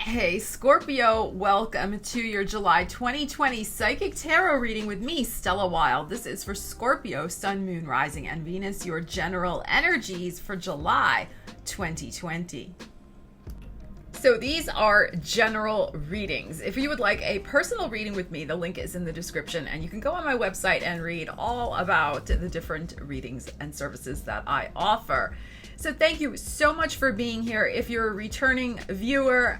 Hey Scorpio, welcome to your July 2020 Psychic Tarot reading with me, Stella Wilde. This is for Scorpio, Sun, Moon, Rising, and Venus, your general energies for July 2020. So these are general readings. If you would like a personal reading with me, the link is in the description, and you can go on my website and read all about the different readings and services that I offer. So thank you so much for being here. If you're a returning viewer,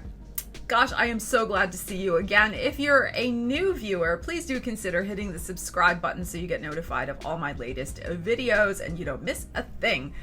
gosh, I am so glad to see you again. If you're a new viewer, please do consider hitting the subscribe button so you get notified of all my latest videos and you don't miss a thing.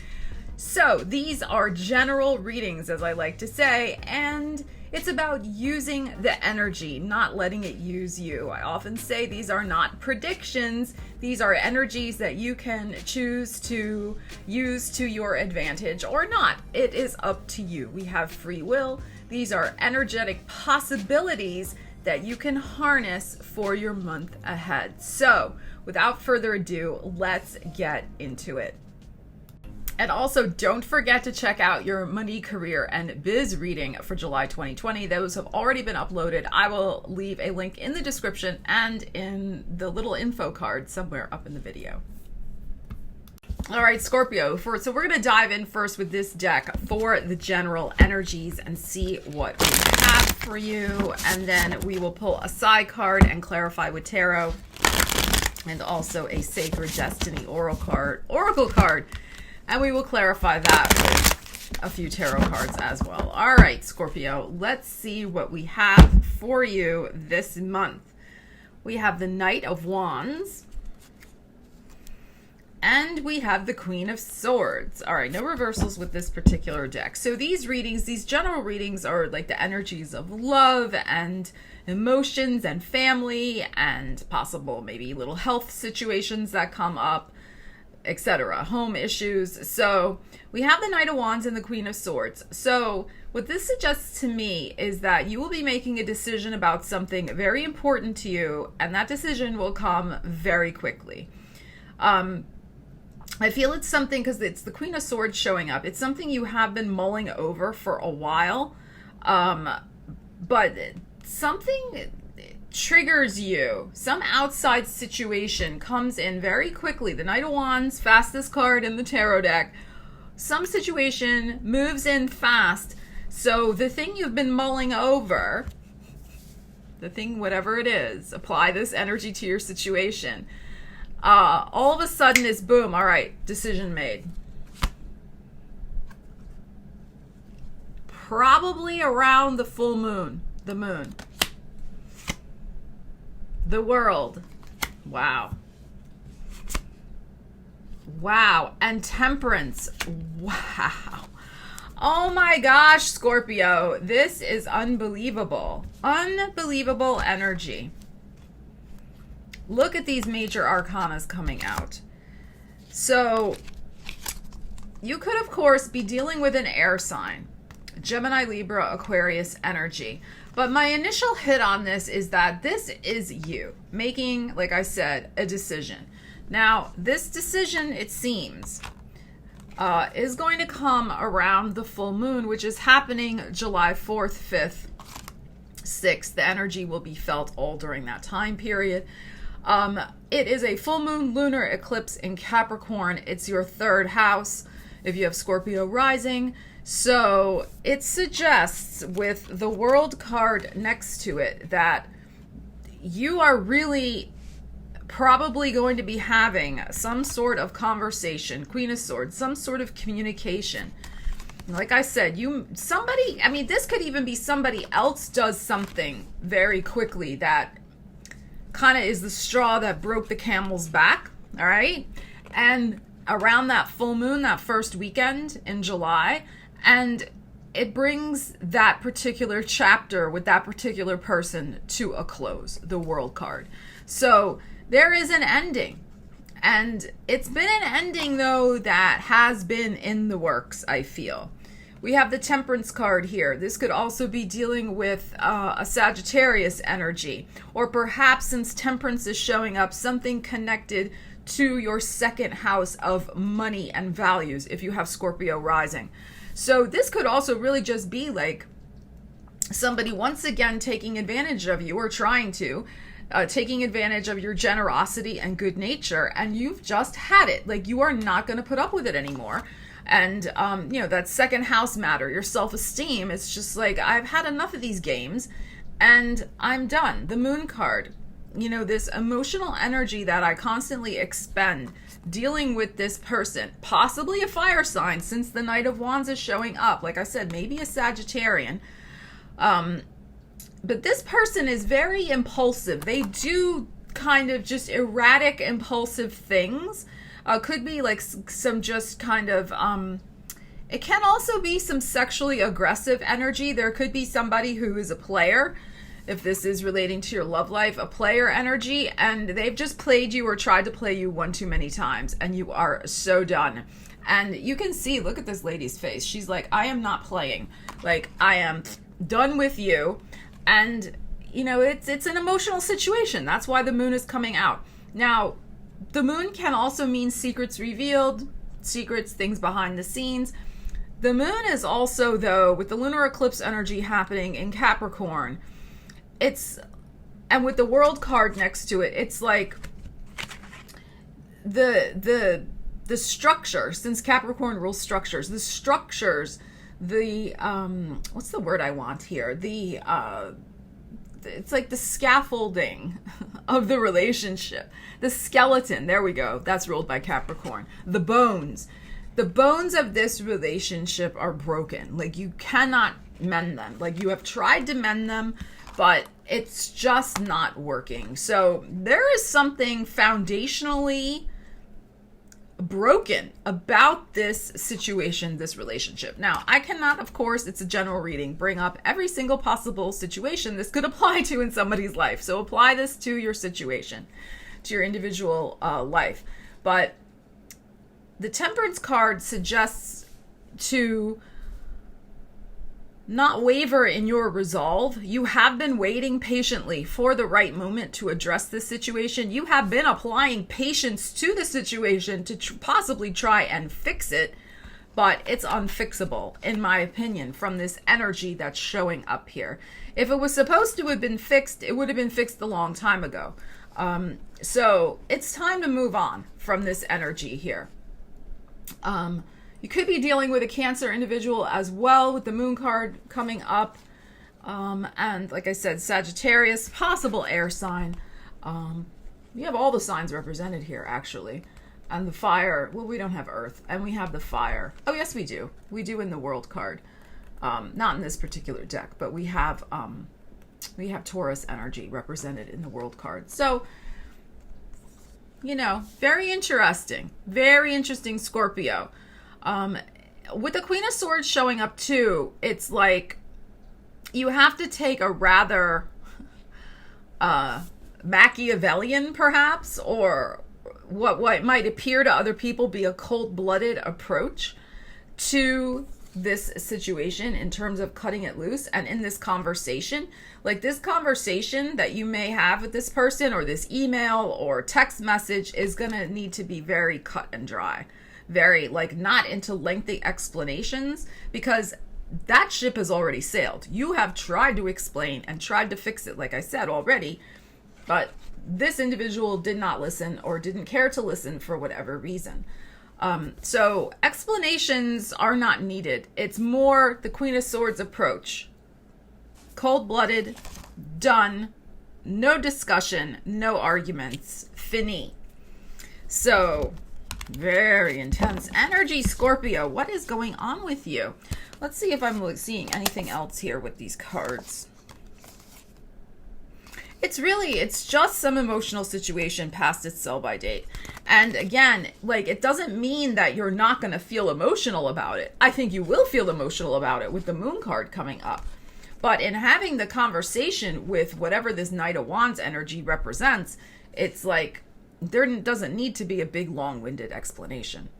So these are general readings, as I like to say, and it's about using the energy, not letting it use you. I often say these are not predictions. These are energies that you can choose to use to your advantage or not. It is up to you. We have free will. These are energetic possibilities that you can harness for your month ahead. So without further ado, let's get into it. And also, don't forget to check out your money, career, and biz reading for July 2020. Those have already been uploaded. I will leave a link in the description and in the little info card somewhere up in the video. All right, Scorpio, so we're going to dive in first with this deck for the general energies and see what we have for you. And then we will pull a side card and clarify with tarot, and also a Sacred Destiny oracle card. And we will clarify that with a few tarot cards as well. All right, Scorpio, let's see what we have for you this month. We have the Knight of Wands. And we have the Queen of Swords. All right, no reversals with this particular deck. So these readings, these general readings are like the energies of love and emotions and family and possible maybe little health situations that come up, etc., home issues. So we have the Knight of Wands and the Queen of Swords. So what this suggests to me is that you will be making a decision about something very important to you, and that decision will come very quickly. I feel it's something, because it's the Queen of Swords showing up. It's something you have been mulling over for a while, but something triggers you. Some outside situation comes in very quickly. The Knight of Wands, fastest card in the tarot deck. Some situation moves in fast. So the thing you've been mulling over, the thing, whatever it is, apply this energy to your situation. All of a sudden is boom. All right, decision made. Probably around the full moon, the moon. The world. Wow. Wow. And Temperance. Wow. Oh my gosh, Scorpio. This is unbelievable. Unbelievable energy. Look at these major arcanas coming out. So you could, of course, be dealing with an air sign. Gemini, Libra, Aquarius energy. But my initial hit on this is that this is you making, like I said, a decision. Now, this decision, it seems, is going to come around the full moon, which is happening July 4th, 5th, 6th. The energy will be felt all during that time period. It is a full moon lunar eclipse in Capricorn. It's your third house if you have Scorpio rising. So it suggests, with the World card next to it, that you are really probably going to be having some sort of conversation, Queen of Swords, some sort of communication. Like I said, this could even be somebody else does something very quickly that kind of is the straw that broke the camel's back, all right? And around that full moon, that first weekend in July, and it brings that particular chapter with that particular person to a close, the World card. So there is an ending. And it's been an ending, though, that has been in the works, I feel. We have the Temperance card here. This could also be dealing with a Sagittarius energy. Or perhaps, since Temperance is showing up, something connected to your second house of money and values if you have Scorpio rising. So this could also really just be like somebody once again taking advantage of you, or trying to, taking advantage of your generosity and good nature, and you've just had it. Like, you are not going to put up with it anymore. And, that second house matter, your self-esteem, it's just like, I've had enough of these games and I'm done. The Moon card, this emotional energy that I constantly expend dealing with this person, possibly a fire sign, since the Knight of Wands is showing up. Like I said, maybe a Sagittarian. But this person is very impulsive. They do kind of just erratic, impulsive things. Could be like some just kind of, it can also be some sexually aggressive energy. There could be somebody who is a player, if this is relating to your love life, a player energy, and they've just played you or tried to play you one too many times, and you are so done. And you can see, look at this lady's face. She's like, I am not playing. Like, I am done with you. And, it's an emotional situation. That's why the Moon is coming out. Now, the Moon can also mean secrets revealed, secrets, things behind the scenes. The Moon is also, though, with the lunar eclipse energy happening in Capricorn, and with the World card next to it, it's like the structure, since Capricorn rules structures, the structures, what's the word I want here? It's like the scaffolding of the relationship, the skeleton, there we go, that's ruled by Capricorn. The bones of this relationship are broken. Like, you cannot mend them. Like, you have tried to mend them, but it's just not working. So there is something foundationally broken about this situation, this relationship. Now, I cannot, of course, it's a general reading, bring up every single possible situation this could apply to in somebody's life. So apply this to your situation, to your individual life. But the Temperance card suggests to not waver in your resolve. You have been waiting patiently for the right moment to address this situation. You have been applying patience to the situation to possibly try and fix it, but it's unfixable, in my opinion, from this energy that's showing up here. If it was supposed to have been fixed, it would have been fixed a long time ago. So it's time to move on from this energy here. You could be dealing with a Cancer individual as well, with the Moon card coming up. And like I said, Sagittarius, possible air sign. You have all the signs represented here, actually. And the fire, well, we don't have Earth. And we have the fire. Oh, yes, we do. We do in the World card. Not in this particular deck, but we have Taurus energy represented in the World card. So, very interesting. Very interesting, Scorpio. With the Queen of Swords showing up too, it's like you have to take a rather Machiavellian, perhaps, or what might appear to other people be a cold-blooded approach to this situation in terms of cutting it loose. And in this conversation, like this conversation that you may have with this person, or this email or text message, is going to need to be very cut and dry. Very, not into lengthy explanations, because that ship has already sailed. You have tried to explain and tried to fix it, like I said already, but this individual did not listen, or didn't care to listen for whatever reason. So explanations are not needed. It's more the Queen of Swords approach. Cold-blooded, done, no discussion, no arguments, fini. So, very intense energy, Scorpio. What is going on with you? Let's see if I'm seeing anything else here with these cards. It's just some emotional situation past its sell-by date. And again, it doesn't mean that you're not going to feel emotional about it. I think you will feel emotional about it with the Moon card coming up. But in having the conversation with whatever this Knight of Wands energy represents, it's like, there doesn't need to be a big, long-winded explanation.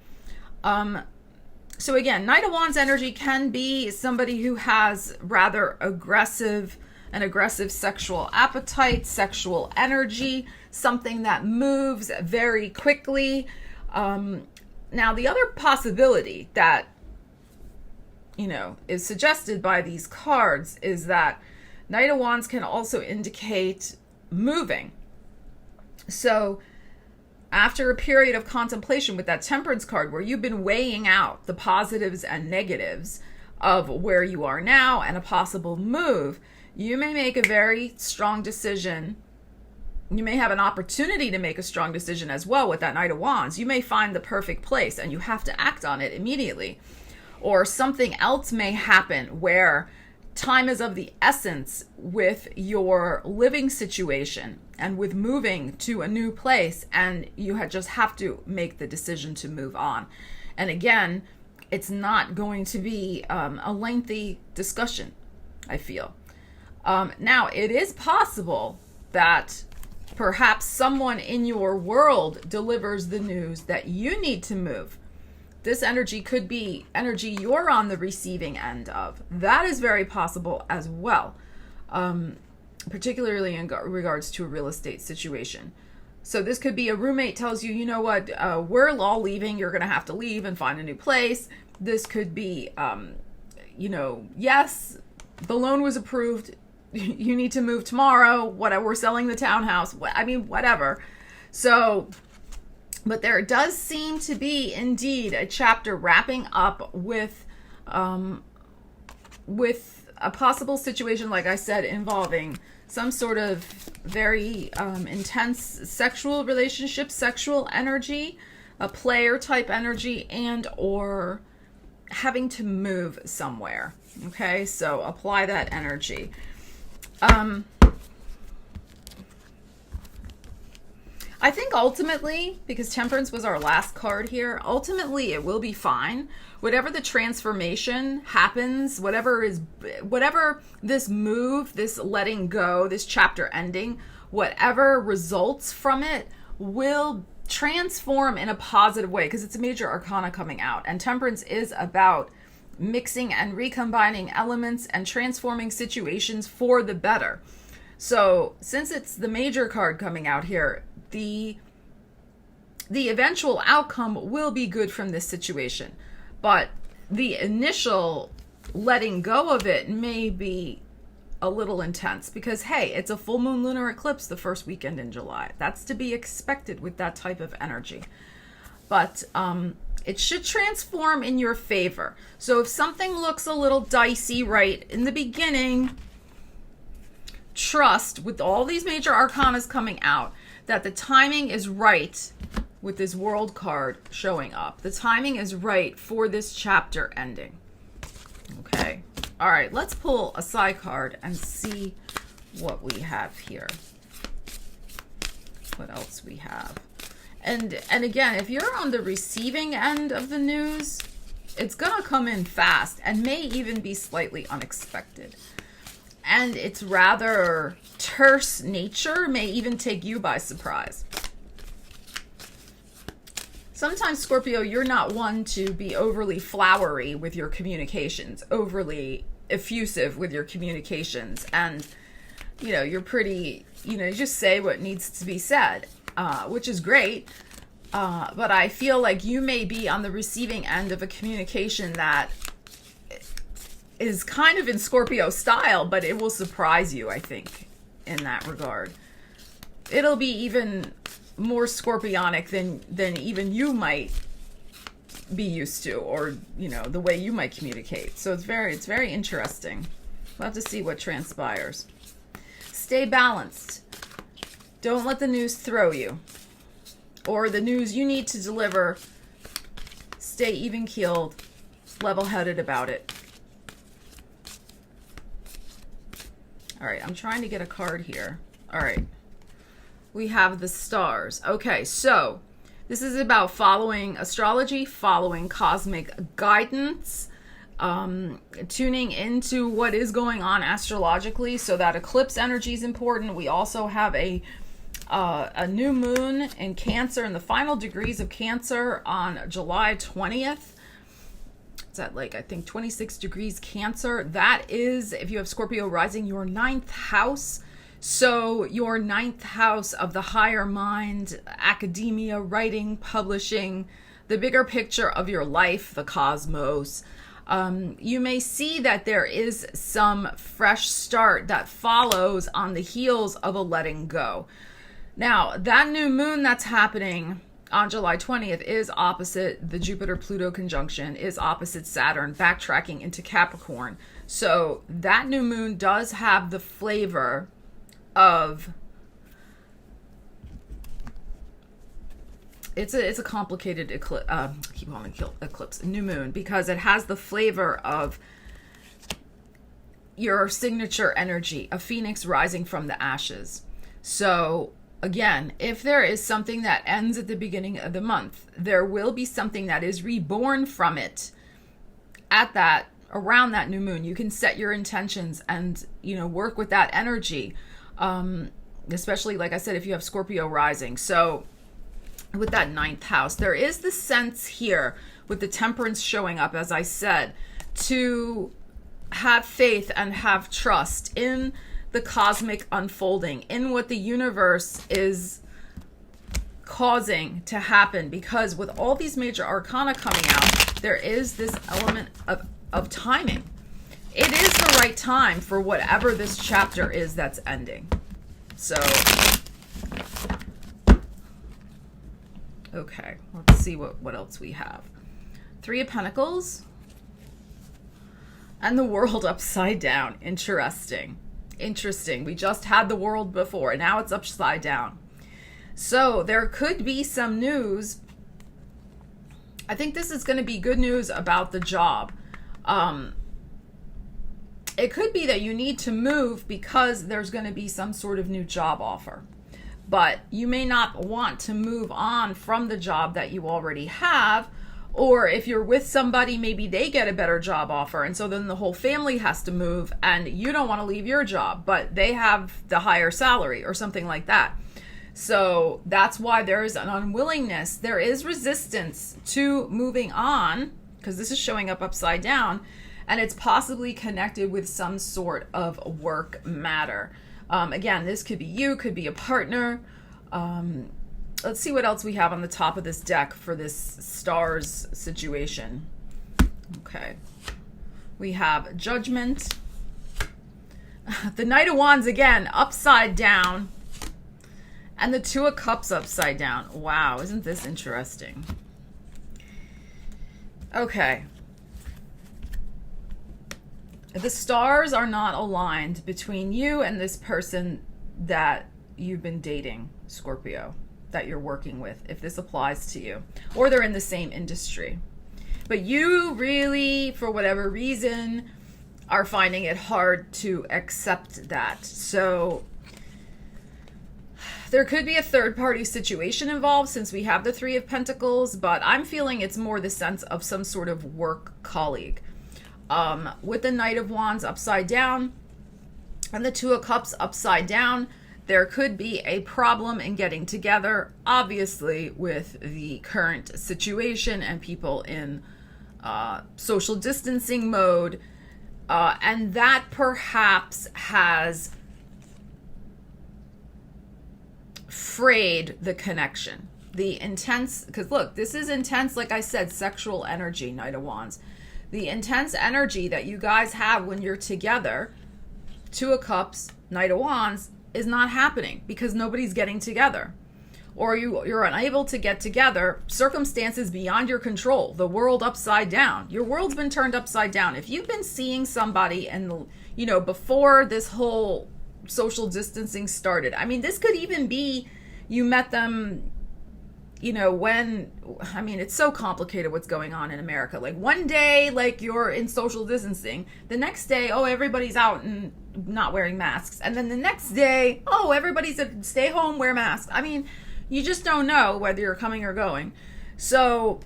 So again, Knight of Wands energy can be somebody who has rather aggressive sexual appetite, sexual energy, something that moves very quickly. Now, the other possibility that is suggested by these cards is that Knight of Wands can also indicate moving. So after a period of contemplation with that Temperance card where you've been weighing out the positives and negatives of where you are now and a possible move, you may make a very strong decision. You may have an opportunity to make a strong decision as well with that Knight of Wands. You may find the perfect place and you have to act on it immediately. Or something else may happen where time is of the essence with your living situation and with moving to a new place, and you just have to make the decision to move on. And again, it's not going to be a lengthy discussion, I feel. Now, it is possible that perhaps someone in your world delivers the news that you need to move. This energy could be energy you're on the receiving end of. That is very possible as well, particularly in regards to a real estate situation. So this could be a roommate tells you, you know what, we're all leaving. You're going to have to leave and find a new place. This could be, yes, the loan was approved. You need to move tomorrow. We're selling the townhouse. Whatever. So, but there does seem to be indeed a chapter wrapping up with a possible situation, like I said, involving some sort of very intense sexual relationship, sexual energy, a player type energy, and or having to move somewhere. Okay, so apply that energy. I think ultimately, because Temperance was our last card here, ultimately it will be fine. Whatever the transformation happens, whatever this move, this letting go, this chapter ending, whatever results from it will transform in a positive way, because it's a major arcana coming out. And Temperance is about mixing and recombining elements and transforming situations for the better. So since it's the major card coming out here, the eventual outcome will be good from this situation. But the initial letting go of it may be a little intense because, hey, it's a full moon lunar eclipse the first weekend in July. That's to be expected with that type of energy. But it should transform in your favor. So if something looks a little dicey right in the beginning, trust with all these major arcanas coming out that the timing is right with this World card showing up. The timing is right for this chapter ending. Okay. All right, let's pull a side card and see what we have here. What else we have. And again, if you're on the receiving end of the news, it's going to come in fast and may even be slightly unexpected. And its rather terse nature may even take you by surprise. Sometimes, Scorpio, you're not one to be overly flowery with your communications, overly effusive with your communications. And, you're pretty, you just say what needs to be said, which is great. But I feel like you may be on the receiving end of a communication that is kind of in Scorpio style, but it will surprise you, I think, in that regard. It'll be even more scorpionic than even you might be used to, or, the way you might communicate. So it's very interesting. We'll have to see what transpires. Stay balanced. Don't let the news throw you. Or the news you need to deliver, stay even-keeled, level-headed about it. All right, I'm trying to get a card here. All right. We have the stars. Okay, so this is about following astrology, following cosmic guidance, tuning into what is going on astrologically. So that eclipse energy is important. We also have a new moon in Cancer, in the final degrees of Cancer on July 20th. It's at I think 26 degrees Cancer. That is, if you have Scorpio rising, your 9th house. So your 9th house of the higher mind, academia, writing, publishing, the bigger picture of your life, the cosmos. You may see that there is some fresh start that follows on the heels of a letting go. Now, that new moon that's happening on July 20th is opposite the Jupiter-Pluto conjunction, is opposite Saturn, backtracking into Capricorn. So that new moon does have the flavor of, it's a complicated eclipse, new moon, because it has the flavor of your signature energy, a phoenix rising from the ashes. So again, if there is something that ends at the beginning of the month, there will be something that is reborn from it around that new moon. You can set your intentions and, work with that energy. Especially, like I said, if you have Scorpio rising. So with that 9th house, there is the sense here with the Temperance showing up, as I said, to have faith and have trust in the cosmic unfolding, in what the universe is causing to happen. Because with all these major arcana coming out, there is this element of timing. It is the right time for whatever this chapter is that's ending. So, okay, let's see what else we have. 3 of Pentacles and the World upside down. Interesting. We just had the World before, and now it's upside down. So there could be some news. I think this is going to be good news about the job. It could be that you need to move because there's going to be some sort of new job offer. But you may not want to move on from the job that you already have. Or if you're with somebody, maybe they get a better job offer. And so then the whole family has to move and you don't want to leave your job, but they have the higher salary or something like that. So that's why there is an unwillingness. There is resistance to moving on because this is showing up upside down. And it's possibly connected with some sort of work matter. Again, this could be you, could be a partner. Let's see what else we have on the top of this deck for this stars situation. Okay. We have Judgment. The Knight of Wands again, upside down. And the Two of Cups upside down. Wow, isn't this interesting? Okay. The stars are not aligned between you and this person that you've been dating, Scorpio, that you're working with, if this applies to you, or they're in the same industry. But you really, for whatever reason, are finding it hard to accept that. So there could be a third-party situation involved since we have the Three of Pentacles, but I'm feeling it's more the sense of some sort of work colleague. With the Knight of Wands upside down and the Two of Cups upside down, there could be a problem in getting together, obviously, with the current situation and people in social distancing mode. And that perhaps has frayed the connection. The intense, because look, this is intense, like I said, sexual energy, Knight of Wands. The intense energy that you guys have when you're together, Two of Cups, Knight of Wands, is not happening because nobody's getting together. Or you're unable to get together, circumstances beyond your control, the world upside down. Your world's been turned upside down. If you've been seeing somebody and, before this whole social distancing started, I mean, this could even be you met them, it's so complicated what's going on in America. Like one day, like you're in social distancing. The next day, everybody's out and not wearing masks. And then the next day, everybody's stay home, wear masks. I mean, you just don't know whether you're coming or going. So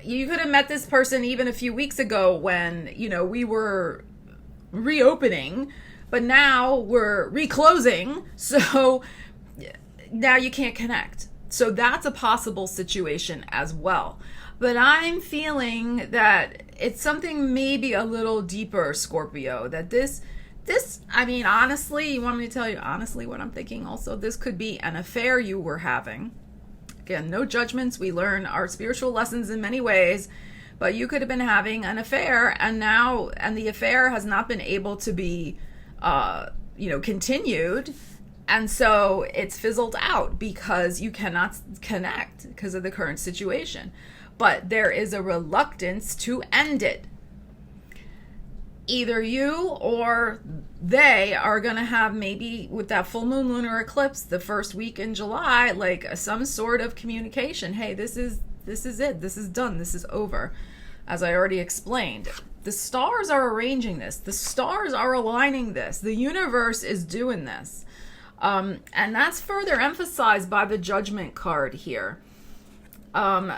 you could have met this person even a few weeks ago when, we were reopening, but now we're reclosing. So now you can't connect. So that's a possible situation as well. But I'm feeling that it's something maybe a little deeper, Scorpio, that this, honestly, you want me to tell you honestly what I'm thinking also? This could be an affair you were having. Again, no judgments. We learn our spiritual lessons in many ways. but you could have been having an affair, and the affair has not been able to be, continued. And so it's fizzled out because you cannot connect because of the current situation. But there is a reluctance to end it. Either you or they are going to have, maybe with that full moon lunar eclipse the first week in July, like some sort of communication. Hey, this is it. This is done. This is over. As I already explained, the stars are arranging this. The stars are aligning this. The universe is doing this. And that's further emphasized by the Judgment card here. I'm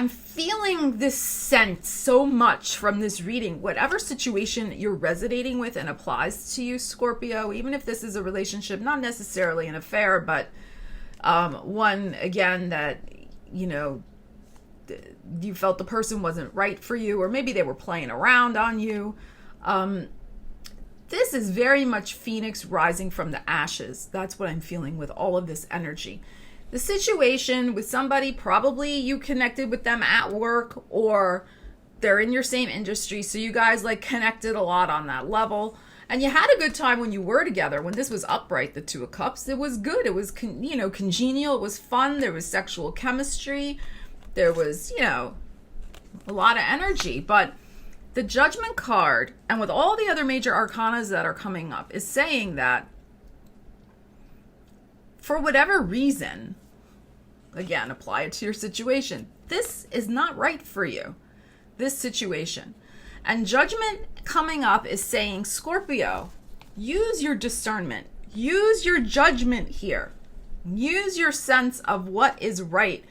feeling this sense so much from this reading. Whatever situation you're resonating with and applies to you, Scorpio, even if this is a relationship, not necessarily an affair, but one, again, that, you felt the person wasn't right for you, or maybe they were playing around on you. This is very much Phoenix rising from the ashes. That's what I'm feeling with all of this energy. The situation with somebody, probably you connected with them at work, or they're in your same industry, so you guys connected a lot on that level, and you had a good time when you were together. When this was upright, the Two of Cups, it was good. It was congenial. It was fun. There was sexual chemistry. There was a lot of energy. But the Judgment card, and with all the other major arcanas that are coming up, is saying that for whatever reason, again, apply it to your situation, this is not right for you, this situation. And Judgment coming up is saying, Scorpio, use your discernment, use your judgment here, use your sense of what is right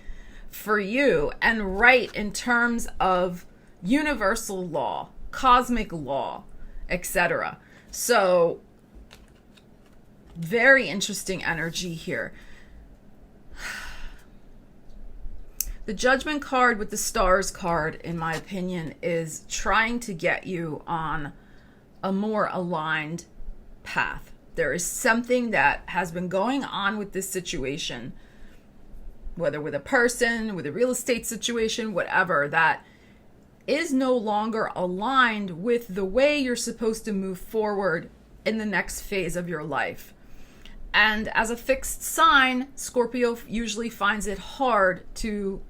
for you, and right in terms of universal law, cosmic law, etc. So very interesting energy here. The Judgment card with the Stars card, in my opinion, is trying to get you on a more aligned path. There is something that has been going on with this situation, whether with a person, with a real estate situation, whatever, that is no longer aligned with the way you're supposed to move forward in the next phase of your life. And as a fixed sign, Scorpio usually finds it hard to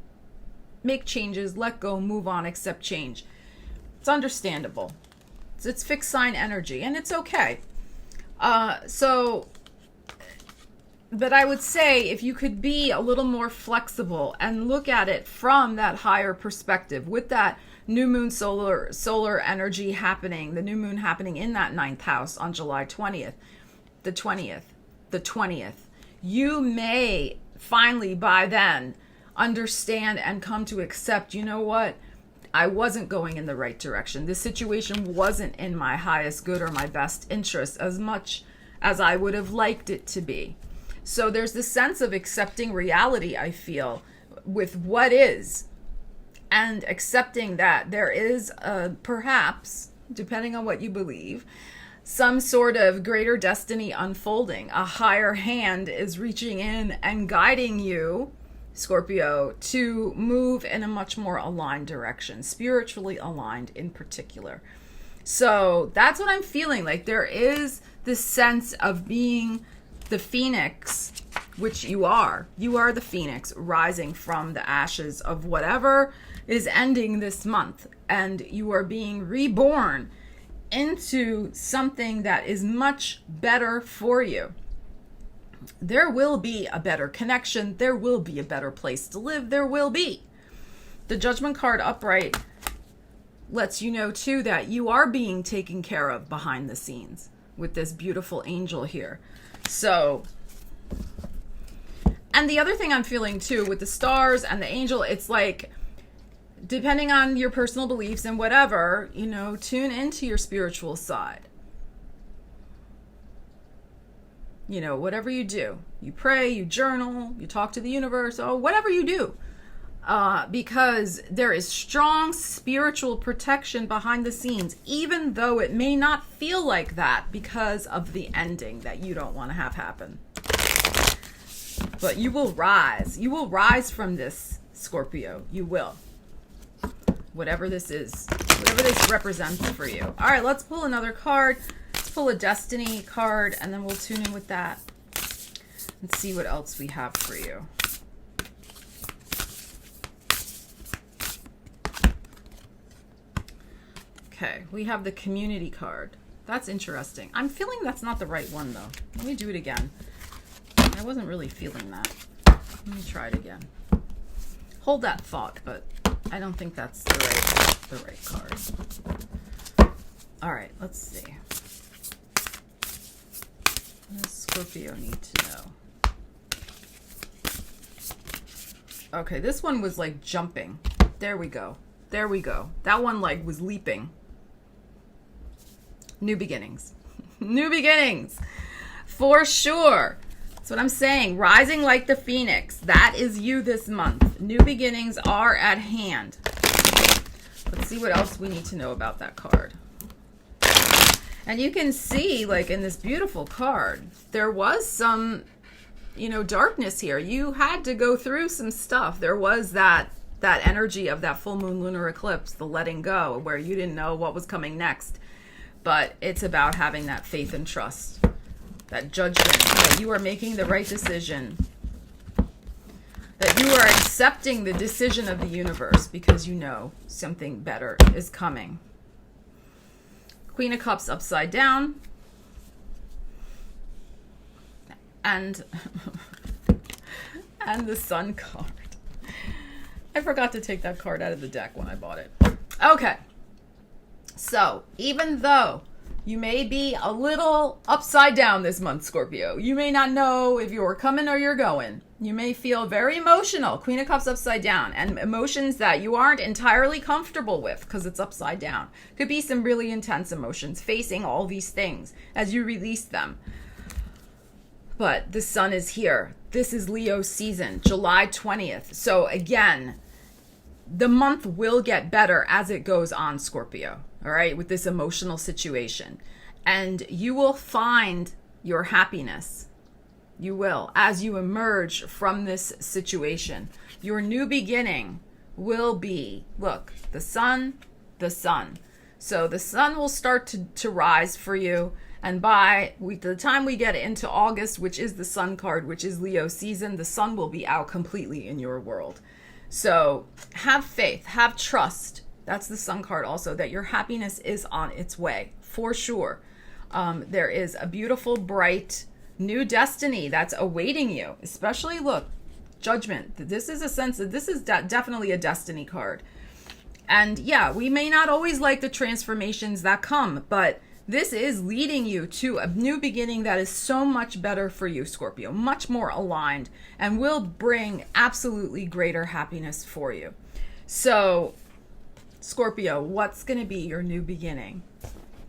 make changes, let go, move on, accept change. It's understandable. It's fixed sign energy, and it's okay. But I would say if you could be a little more flexible and look at it from that higher perspective, with that new moon solar energy happening, the new moon happening in that 9th house on July 20th, the 20th, you may finally by then understand and come to accept, you know what, I wasn't going in the right direction. This situation wasn't in my highest good or my best interest as much as I would have liked it to be. So there's this sense of accepting reality, I feel, with what is, and accepting that there is perhaps, depending on what you believe, some sort of greater destiny unfolding. A higher hand is reaching in and guiding you, Scorpio, to move in a much more aligned direction, spiritually aligned in particular. So that's what I'm feeling. Like there is this sense of being the Phoenix, which you are. You are the Phoenix rising from the ashes of whatever is ending this month. And you are being reborn into something that is much better for you. There will be a better connection. There will be a better place to live. There will be. The Judgment card upright lets you know too that you are being taken care of behind the scenes with this beautiful angel here. So, and the other thing I'm feeling too with the stars and the angel, it's like, depending on your personal beliefs and whatever, tune into your spiritual side. Whatever you do, you pray, you journal, you talk to the universe, or whatever you do, because there is strong spiritual protection behind the scenes, even though it may not feel like that because of the ending that you don't want to have happen. But you will rise. You will rise from this, Scorpio. You will. whatever this is, whatever this represents for you. All right, let's pull another card. Let's pull a destiny card, and then we'll tune in with that and see what else we have for you. Okay, we have the community card. That's interesting. I'm feeling that's not the right one, though. Let me do it again. I wasn't really feeling that. Let me try it again. Hold that thought, but I don't think that's the right card. All right, let's see. What does Scorpio need to know? Okay, this one was like jumping. There we go. There we go. That one like was leaping. New beginnings. New beginnings. For sure. That's what I'm saying. Rising like the phoenix. That is you this month. New beginnings are at hand. Let's see what else we need to know about that card. And you can see, like in this beautiful card, there was some, darkness here. You had to go through some stuff. There was that energy of that full moon lunar eclipse, the letting go, where you didn't know what was coming next. But it's about having that faith and trust, that judgment, that you are making the right decision, that you are accepting the decision of the universe because you know something better is coming. Queen of Cups upside down. And the Sun card. I forgot to take that card out of the deck when I bought it. Okay. So, even though you may be a little upside down this month, Scorpio, you may not know if you're coming or you're going. You may feel very emotional, Queen of Cups upside down, and emotions that you aren't entirely comfortable with because it's upside down. Could be some really intense emotions facing all these things as you release them. But the Sun is here. This is Leo season, July 20th. So again, the month will get better as it goes on, Scorpio. All right, with this emotional situation. And you will find your happiness. You will, as you emerge from this situation. Your new beginning will be, look, the sun. So the sun will start to rise for you. And by the time we get into August, which is the Sun card, which is Leo season, the sun will be out completely in your world. So have faith, have trust. That's the Sun card also, that your happiness is on its way, for sure. There is a beautiful, bright, new destiny that's awaiting you. Especially, look, Judgment. This is a sense that this is definitely a destiny card. And yeah, we may not always like the transformations that come, but this is leading you to a new beginning that is so much better for you, Scorpio, much more aligned, and will bring absolutely greater happiness for you. So, Scorpio, what's going to be your new beginning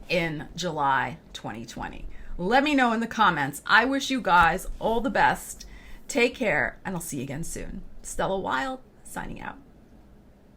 in July 2020? Let me know in the comments. I wish you guys all the best. Take care, and I'll see you again soon. Stella Wilde, signing out.